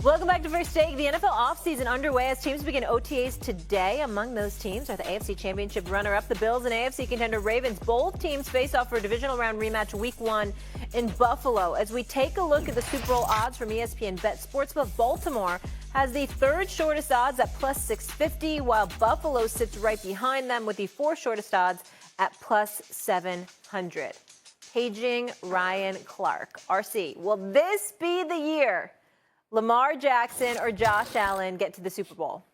Welcome back to First Take. The NFL offseason underway as teams begin OTAs today. Among those teams are the AFC Championship runner-up, the Bills, and AFC contender Ravens. Both teams face off for a divisional round rematch Week 1 in Buffalo. As we take a look at the Super Bowl odds from ESPN Bet Sportsbook, Baltimore has the third shortest odds at plus 650, while Buffalo sits right behind them with the fourth shortest odds at plus 700. Paging Ryan Clark. RC, will this be the year Lamar Jackson or Josh Allen get to the Super Bowl?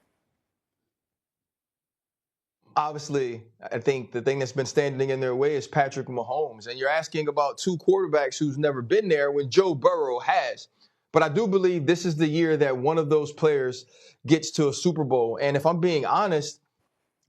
Obviously, I think the thing that's been standing in their way is Patrick Mahomes. And you're asking about two quarterbacks who's never been there when Joe Burrow has. But I do believe this is the year that one of those players gets to a Super Bowl. And if I'm being honest,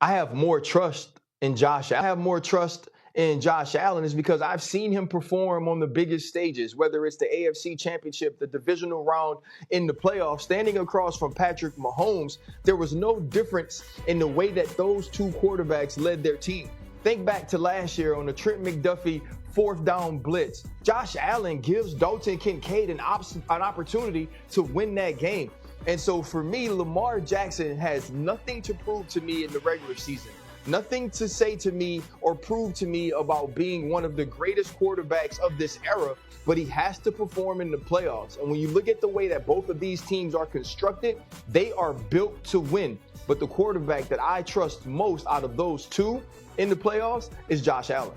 I have more trust in Josh. I have more trust in Josh Allen is because I've seen him perform on the biggest stages, whether it's the AFC Championship, the divisional round in the playoffs. Standing across from Patrick Mahomes, there was no difference in the way that those two quarterbacks led their team. Think back to last year on the Trent McDuffie fourth down blitz. Josh Allen gives Dalton Kincaid an opportunity to win that game. And so for me, Lamar Jackson has nothing to prove to me in the regular season. Nothing to say to me or prove to me about being one of the greatest quarterbacks of this era, but he has to perform in the playoffs. And when you look at the way that both of these teams are constructed, they are built to win. But the quarterback that I trust most out of those two in the playoffs is Josh Allen.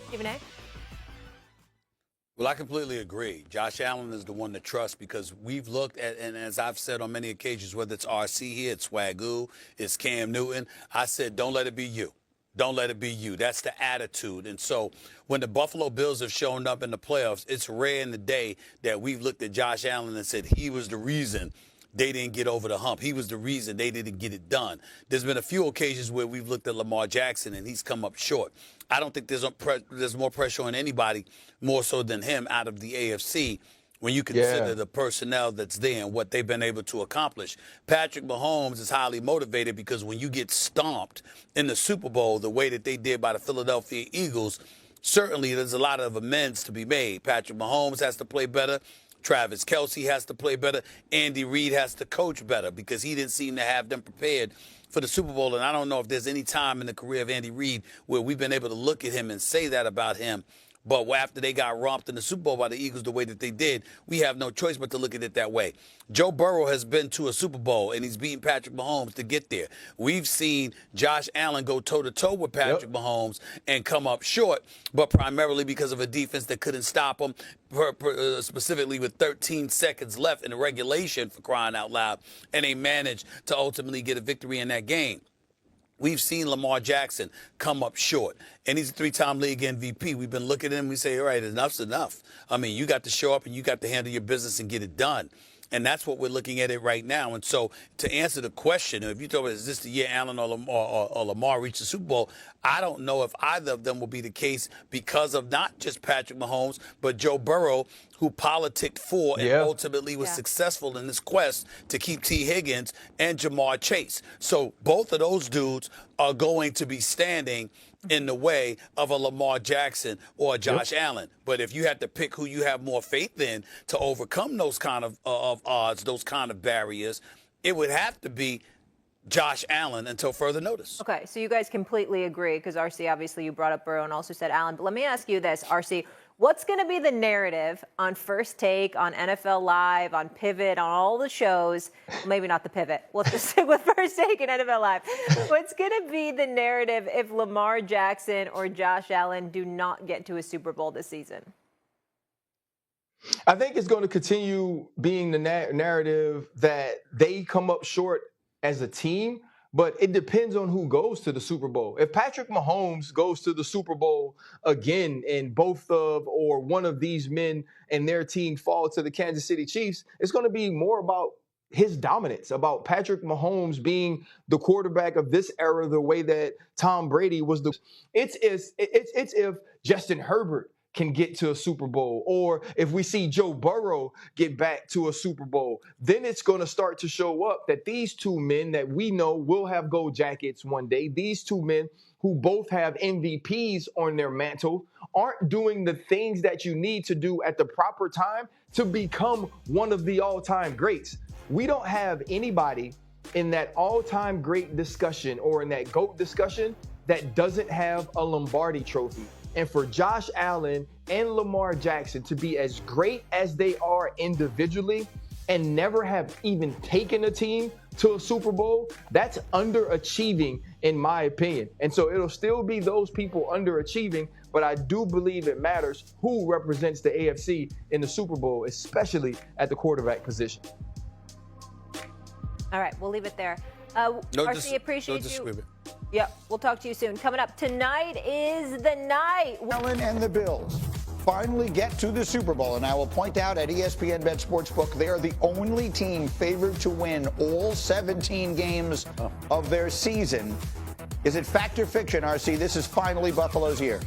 Stephen A. Well, I completely agree. Josh Allen is the one to trust because we've looked at, and as I've said on many occasions, whether it's RC here, it's Swagoo, it's Cam Newton, I said, don't let it be you. Don't let it be you. That's the attitude. And so when the Buffalo Bills have shown up in the playoffs, it's rare in the day that we've looked at Josh Allen and said he was the reason they didn't get over the hump. He was the reason they didn't get it done. There's been a few occasions where we've looked at Lamar Jackson and he's come up short. I don't think there's more pressure on anybody more so than him out of the AFC when you consider the personnel that's there and what they've been able to accomplish. Patrick Mahomes is highly motivated because when you get stomped in the Super Bowl the way that they did by the Philadelphia Eagles, certainly there's a lot of amends to be made. Patrick Mahomes has to play better. Travis Kelce has to play better. Andy Reid has to coach better because he didn't seem to have them prepared for the Super Bowl. And I don't know if there's any time in the career of Andy Reid where we've been able to look at him and say that about him. But after they got romped in the Super Bowl by the Eagles the way that they did, we have no choice but to look at it that way. Joe Burrow has been to a Super Bowl, and he's beaten Patrick Mahomes to get there. We've seen Josh Allen go toe-to-toe with Patrick Mahomes and come up short, but primarily because of a defense that couldn't stop him, specifically with 13 seconds left in the regulation, for crying out loud, and they managed to ultimately get a victory in that game. We've seen Lamar Jackson come up short, and he's a three-time league MVP. We've been looking at him and we say, all right, enough's enough. I mean, you got to show up and you got to handle your business and get it done. And that's what we're looking at it right now. And so to answer the question, if you thought, is this the year Allen or Lamar reach the Super Bowl, I don't know if either of them will be the case because of not just Patrick Mahomes, but Joe Burrow, who politicked for and ultimately was successful in this quest to keep T. Higgins and Jamar Chase. So both of those dudes are going to be standing in the way of a Lamar Jackson or a Josh Allen. But if you had to pick who you have more faith in to overcome those kind of odds, those kind of barriers, it would have to be Josh Allen until further notice. Okay, so you guys completely agree because, RC, obviously you brought up Burrow and also said Allen. But let me ask you this, RC. What's going to be the narrative on First Take, on NFL Live, on Pivot, on all the shows? Maybe not the Pivot. We'll just stick with First Take and NFL Live. What's going to be the narrative if Lamar Jackson or Josh Allen do not get to a Super Bowl this season? I think it's going to continue being the narrative that they come up short as a team, but it depends on who goes to the Super Bowl. If Patrick Mahomes goes to the Super Bowl again and both of or one of these men and their team fall to the Kansas City Chiefs, it's going to be more about his dominance, about Patrick Mahomes being the quarterback of this era the way that Tom Brady was the. It's if Justin Herbert can get to a Super Bowl, or if we see Joe Burrow get back to a Super Bowl, then it's going to start to show up that these two men that we know will have gold jackets one day, these two men who both have MVPs on their mantle, aren't doing the things that you need to do at the proper time to become one of the all-time greats. We don't have anybody in that all-time great discussion or in that GOAT discussion that doesn't have a Lombardi trophy. And for Josh Allen and Lamar Jackson to be as great as they are individually and never have even taken a team to a Super Bowl, that's underachieving in my opinion. And so it'll still be those people underachieving, but I do believe it matters who represents the AFC in the Super Bowl, especially at the quarterback position. All right, we'll leave it there. RC, appreciate you. Yeah, we'll talk to you soon. Coming up tonight is the night. Allen and the Bills finally get to the Super Bowl. And I will point out at ESPN Bet Sportsbook, they are the only team favored to win all 17 games of their season. Is it fact or fiction, RC? This is finally Buffalo's year.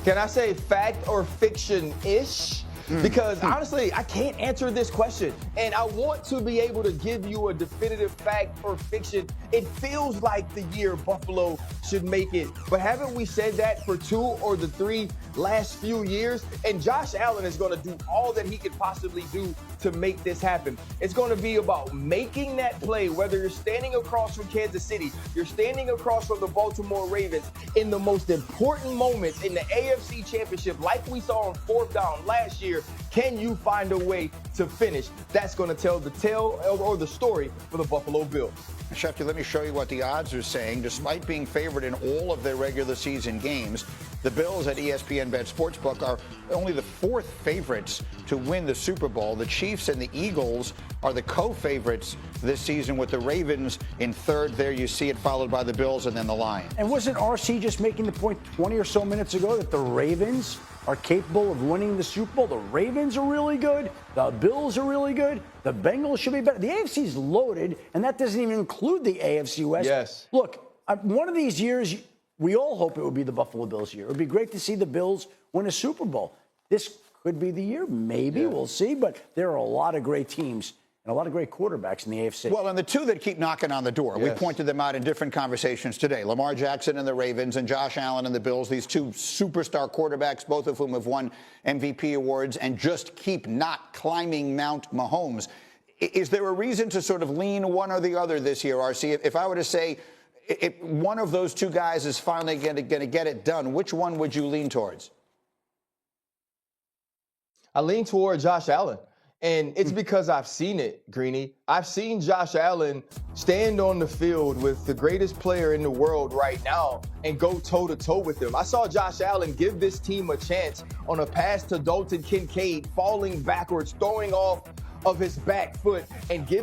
Can I say fact or fiction-ish? Because honestly, I can't answer this question. And I want to be able to give you a definitive fact or fiction. It feels like the year Buffalo should make it. But haven't we said that for 2 or the 3 last few years? And Josh Allen is going to do all that he could possibly do to make this happen. It's going to be about making that play, whether you're standing across from Kansas City, you're standing across from the Baltimore Ravens in the most important moments in the AFC Championship, like we saw on 4th down last year. Can you find a way to finish? That's going to tell the tale or the story for the Buffalo Bills. Shefty, let me show you what the odds are saying. Despite being favored in all of their regular season games, the Bills at ESPN Bet Sportsbook are only the 4th favorites to win the Super Bowl. The Chiefs and the Eagles are the co-favorites this season, with the Ravens in 3rd. There you see it, followed by the Bills and then the Lions. And wasn't RC just making the point 20 or so minutes ago that the Ravens are capable of winning the Super Bowl? The Ravens are really good. The Bills are really good. The Bengals should be better. The AFC's loaded, and that doesn't even include the AFC West. Yes. Look, one of these years, we all hope it would be the Buffalo Bills year. It would be great to see the Bills win a Super Bowl. This could be the year. Maybe. We'll see. But there are a lot of great teams and a lot of great quarterbacks in the AFC. Well, and the two that keep knocking on the door, we pointed them out in different conversations today. Lamar Jackson and the Ravens and Josh Allen and the Bills, these two superstar quarterbacks, both of whom have won MVP awards and just keep not climbing Mount Mahomes. Is there a reason to sort of lean one or the other this year, RC? If I were to say if one of those two guys is finally going to get it done, which one would you lean towards? I lean toward Josh Allen. And it's because I've seen it, Greeny. I've seen Josh Allen stand on the field with the greatest player in the world right now and go toe-to-toe with him. I saw Josh Allen give this team a chance on a pass to Dalton Kincaid, falling backwards, throwing off of his back foot, and give